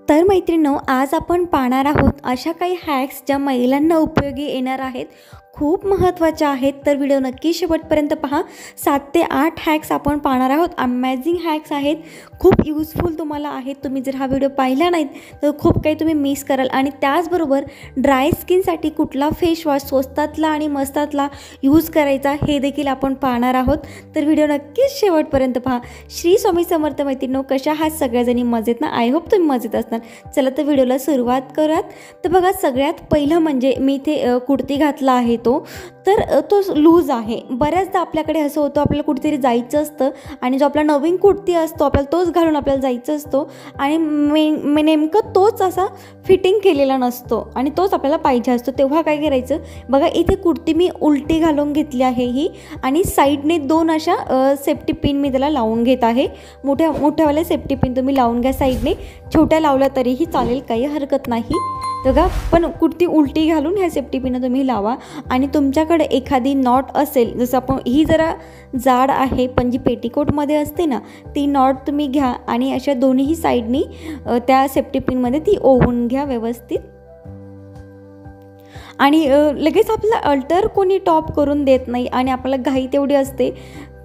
तर मैत्रिणींनो, आज आपण पाहणार आहोत अशा काही हॅक्स ज्या महिलांना उपयोगी येणार आहेत, खूप महत्त्वाच्या आहेत. तर व्हिडिओ नक्की शेवटपर्यंत पहा. 7 ते 8 हॅक्स आपण पाहणार आहोत. अमेझिंग हॅक्स आहेत, खूप यूजफुल तुम्हाला आहेत. तुम्ही जर हा व्हिडिओ पाहिला नाहीत तर खूप काही तुम्ही मिस कराल. आणि त्याचबरोबर ड्राय स्किनसाठी कुठला फेस वॉश स्वस्तातला आणि मस्तातला यूज करायचा हे देखील आपण पाहणार आहोत. तर व्हिडिओ नक्कीच शेवटपर्यंत पहा. श्री स्वामी समर्थ मैत्रिणींनो, कशा आहात सगळ्याजणी? मजेत ना? आय होप तुम्ही मजेत असणार. चला तर व्हिडिओला सुरुवात करूयात. तर बघा, सगळ्यात पहिलं म्हणजे मी इथे कुर्ती घातला आहे तर तो लूज आहे. बऱ्याचदा आपल्याकडे असं होतं, आपल्याला कुठेतरी जायचं असतं आणि जो आपला नवीन कुर्ती असतो आपल्याला तोच घालून आपल्याला जायचं असतो आणि नेमकं तोच असा फिटिंग केलेला नसतो आणि तोच आपल्याला पाहिजे असतो. तेव्हा काय करायचं, बघा इथे कुर्ती मी उलटी घालून घेतली आहे ही, आणि साईडने 2 अशा सेफ्टी पिन मी त्याला लावून घेत आहे. मोठ्यावाले सेफ्टी पिन तुम्ही लावून घ्या साईडने, छोट्या लावल्या तरीही चालेल, काही हरकत नाही. बघा, पण कुर्ती उलटी घालून ह्या सेफ्टी पिनं तुम्ही लावा. आणि तुमच्याकडे एखादी नॉट असेल, जसं आपण ही जरा जाड आहे पण जी पेटीकोटमध्ये असते ना, ती नॉट तुम्ही घ्या आणि अशा दोन्ही साईडनी त्या सेफ्टी पिनमध्ये ती ओवून घ्या व्यवस्थित. आणि लगेच आपल्याला अल्टर कोणी टॉप करून देत नाही आणि आपल्याला घाई तेवढी असते.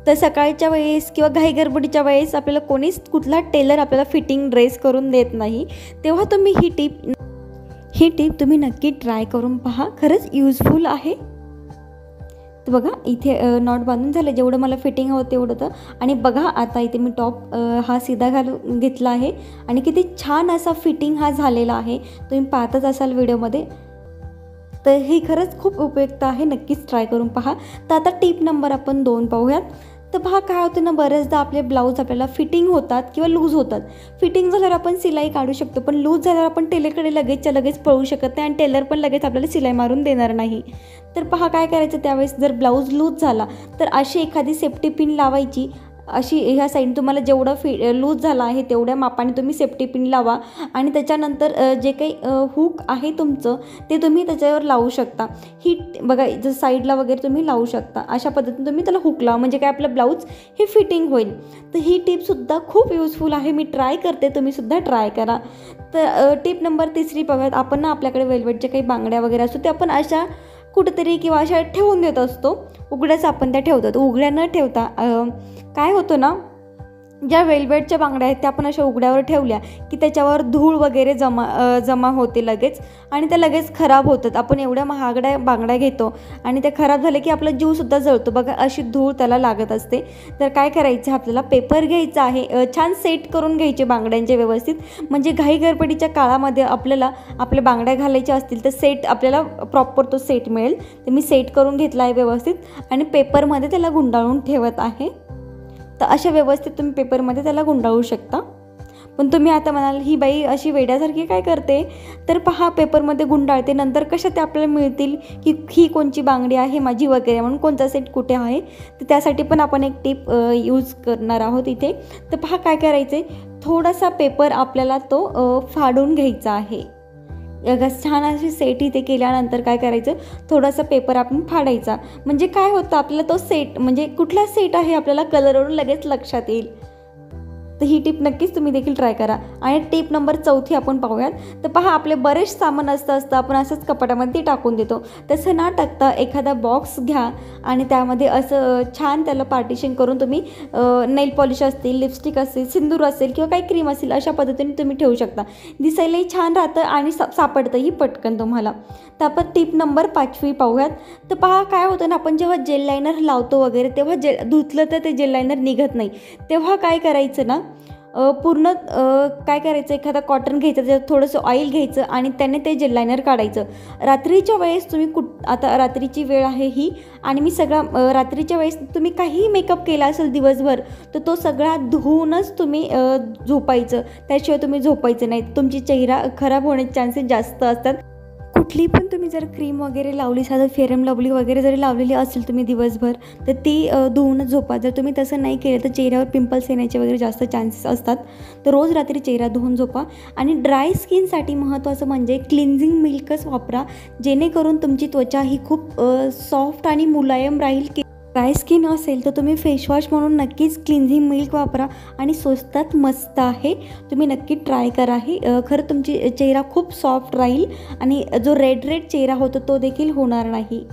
तर सकाळच्या वेळेस किंवा घाई गडबडीच्या वेळेस आपल्याला कोणीच कुठला टेलर आपल्याला फिटिंग ड्रेस करून देत नाही. तेव्हा तुम्ही ही टीप तुम्ही नक्की ट्राय करून पहा, खरंच यूजफुल आहे. तर बघा, इथे नॉट बांधून झालं, जेवढं मला फिटिंग हवं तेवढं तर. आणि बघा, आता इथे मी टॉप हा सीधा घालून घेतला आहे आणि किती छान असा फिटिंग हा झालेला आहे, तुम्ही पाहतच असाल व्हिडिओमध्ये. तर ही खरंच खूप उपयुक्त आहे, नक्कीच ट्राय करून पहा. तर आता टीप नंबर आपण 2 पाहूयात. तर पहा, काय होतं ना, बऱ्याचदा आपले ब्लाऊज आपल्याला फिटिंग होतात किंवा लूज होतात. फिटिंग झाल्यावर आपण सिलाई काढू शकतो, पण लूज झाल्यावर आपण टेलरकडे लगेचच्या लगेच पळू शकत नाही आणि टेलर पण लगेच आपल्याला सिलाई मारून देणार नाही. तर पहा, काय करायचं त्यावेळेस, जर ब्लाऊज लूज झाला तर अशी एखादी सेफ्टी पिन लावायची. अशी ह्या साईड तुम्हाला जेवढं लूज झाला आहे तेवढ्या मापाने तुम्ही सेफ्टी पिन लावा आणि त्याच्यानंतर जे काही हुक आहे तुमचं ते तुम्ही त्याच्यावर लावू शकता. ही बघा, जर साईडला वगैरे तुम्ही लावू शकता. अशा पद्धतीने तुम्ही त्याला हुक लावा, म्हणजे काय आपलं ब्लाऊज हे फिटिंग होईल. तर ही टिपसुद्धा खूप यूजफुल आहे, मी ट्राय करते, तुम्हीसुद्धा ट्राय करा. तर टिप नंबर 3 पाहूयात. आपण ना, आपल्याकडे वेल्वेटच्या काही बांगड्या वगैरे असतो, ते आपण अशा कुठेतरी किंवा अशा ठेवून देत असतो. उघड्याच आपण त्या ठेवतो. उघड्या न ठेवता काय होतं ना, ज्या वेल्वेटच्या बांगड्या आहेत त्या आपण अशा उघड्यावर ठेवल्या की त्याच्यावर धूळ वगैरे जमा होते लगेच आणि त्या लगेच खराब होतात. आपण एवढ्या महागड्या बांगड्या घेतो आणि त्या खराब झाल्या की आपला जीवसुद्धा जळतो. बघा, अशी धूळ त्याला लागत असते. तर काय करायचं, आपल्याला पेपर घ्यायचा आहे, छान सेट करून घ्यायचे बांगड्यांचे व्यवस्थित, म्हणजे घाई गडबडीच्या काळामध्ये आपल्याला आपल्या बांगड्या घालायच्या असतील तर सेट आपल्याला प्रॉपर तो सेट मिळेल. तर मी सेट करून घेतला आहे व्यवस्थित आणि पेपरमध्ये त्याला गुंडाळून ठेवत आहे. तर अशा व्यवस्थित तुम्ही पेपरमध्ये त्याला गुंडाळू शकता. पण तुम्ही आता म्हणाल, ही बाई अशी वेड्यासारखी काय करते? तर पहा, पेपरमध्ये गुंडाळते, नंतर कशा ते आपल्याला मिळतील की ही कोणची बांगडी आहे माझी वगैरे, म्हणून कोणता सेट कुठे आहे. तर त्यासाठी पण आपण एक टिप यूज करणार आहोत इथे. तर पहा, काय करायचं आहे, थोडासा पेपर आपल्याला तो फाडून घ्यायचा आहे. छान अशी सेट इथे केल्यानंतर काय करायचं, थोडासा पेपर आपण फाडायचा, म्हणजे काय होतं, आपल्याला तो सेट म्हणजे कुठला सेट आहे आपल्याला कलरवरून लगेच लक्षात येईल. तर ही टिप नक्कीच तुम्ही देखील ट्राय करा. आणि टिप नंबर 4 आपण पाहूयात. तर पहा, आपले बरेच सामान असतं आपण असंच कपाटामध्ये टाकून देतो. तसं ना टाकता एखादा बॉक्स घ्या आणि त्यामध्ये असं छान त्याला पार्टिशन करून तुम्ही नेल पॉलिश असतील, लिपस्टिक असेल, सिंदूर असेल किंवा काही क्रीम असेल, अशा पद्धतीने तुम्ही ठेवू शकता. दिसायलाही छान राहतं आणि सापडतंही पटकन तुम्हाला. तर आपण टिप नंबर 5 पाहूयात. तर पहा, काय होतं ना, आपण जेव्हा जेल लायनर लावतो वगैरे तेव्हा धुतलं तर ते जेल लायनर निघत नाही. तेव्हा काय करायचं ना, पूर्ण काय करायचं, एखादा कॉटन घ्यायचं, त्याच्यात थोडंसं ऑइल घ्यायचं आणि त्याने ते जेल लायनर काढायचं. रात्रीच्या वेळेस तुम्ही आता रात्रीची वेळ आहे ही आणि मी सगळा रात्रीच्या वेळेस तुम्ही काही मेकअप केला असेल दिवसभर तर तो सगळा धुवूनच तुम्ही झोपायचं. त्याशिवाय तुम्ही झोपायचं नाही, तुमची चेहरा खराब होण्याचे चान्सेस जास्त असतात. कुठली पण तुम्ही जर क्रीम वगैरे लावली, साधं फेरम लवली वगैरे जरी लावलेली असेल तुम्ही दिवसभर, तर ती धुवूनच झोपा. जर तुम्ही तसं नाही केलं तर चेहऱ्यावर पिंपल्स येण्याचे वगैरे जास्त चान्सेस असतात. तर रोज रात्री चेहरा धुवून झोपा. आणि ड्राय स्किनसाठी महत्त्वाचं म्हणजे क्लिन्झिंग मिल्कच वापरा, जेणेकरून तुमची त्वचा ही खूप सॉफ्ट आणि मुलायम राहील. ड्राय स्किन असेल तर तुम्ही फेसवॉश म्हणून नक्कीच क्लिन्झिंग मिल्क वापरा आणि स्वस्तात मस्त आहे, तुम्ही नक्की ट्राय करा. ही खरं तुमची चेहरा खूप सॉफ्ट राहील आणि जो रेड चेहरा होतो तो देखील होणार नाही.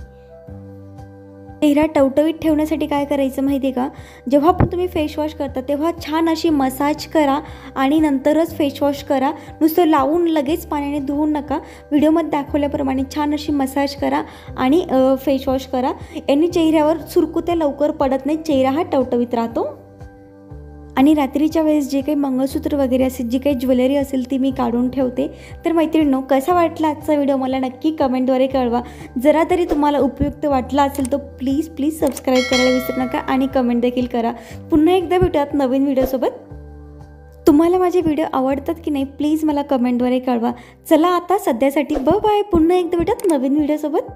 चेहरा टवटवीत ठेवण्यासाठी काय करायचं माहिती आहे का, जेव्हा पण तुम्ही फेसवॉश करता तेव्हा छान अशी मसाज करा आणि नंतरच फेसवॉश करा. नुसतं लावून लगेच पाण्याने धुवू नका. व्हिडिओमध्ये दाखवल्याप्रमाणे छान अशी मसाज करा आणि फेसवॉश करा. याने चेहऱ्यावर सुरकुत्या लवकर पडत नाही, चेहरा हा टवटवीत राहतो. आणि रात्रीच्या वेळेस जे काही मंगळसूत्र वगैरे असेल, जी काही ज्वेलरी असेल ती मी काढून ठेवते. तर मैत्रिणींनो, कसा वाटला आजचा व्हिडिओ मला नक्की कमेंटद्वारे कळवा. जरा तरी तुम्हाला उपयुक्त वाटला असेल तर प्लीज सबस्क्राईब करायला विसरू नका आणि कमेंट देखील करा. पुन्हा एकदा भेटूयात नवीन व्हिडिओसोबत. तुम्हाला माझे व्हिडिओ आवडतात की नाही प्लीज मला कमेंटद्वारे कळवा. चला आता सध्यासाठी बाय. पुन्हा एकदा भेटूयात नवीन व्हिडिओसोबत.